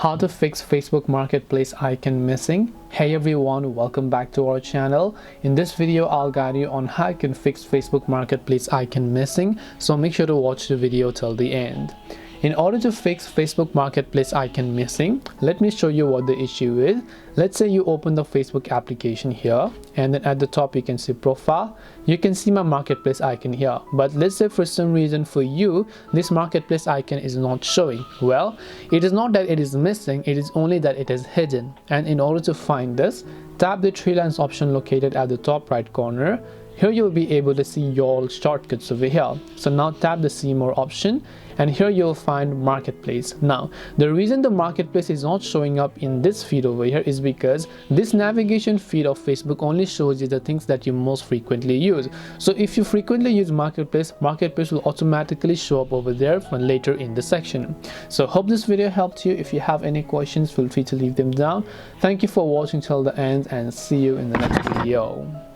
how to fix Facebook Marketplace icon missing. Hey everyone, welcome back to our channel. In this video I'll guide you on how you can fix Facebook Marketplace icon missing, so make sure to watch the video till the end. In order to fix Facebook Marketplace icon missing, let me show you what the issue is. Let's say you open the Facebook application here, and then at the top you can see profile. You can see my marketplace icon here, but let's say for some reason for you this marketplace icon is not showing. Well, it is not that it is missing, it is only that it is hidden. And in order to find this, tap the three lines option located at the top right corner. Here you'll be able to see your shortcuts over here. So now tap the see more option, and here you'll find marketplace. Now the reason the marketplace is not showing up in this feed over here is because this navigation feed of Facebook only shows you the things that you most frequently use. So if you frequently use marketplace will automatically show up over there for later in the section. So hope this video helped you. If you have any questions, feel free to leave them down. Thank you for watching till the end, and see you in the next video.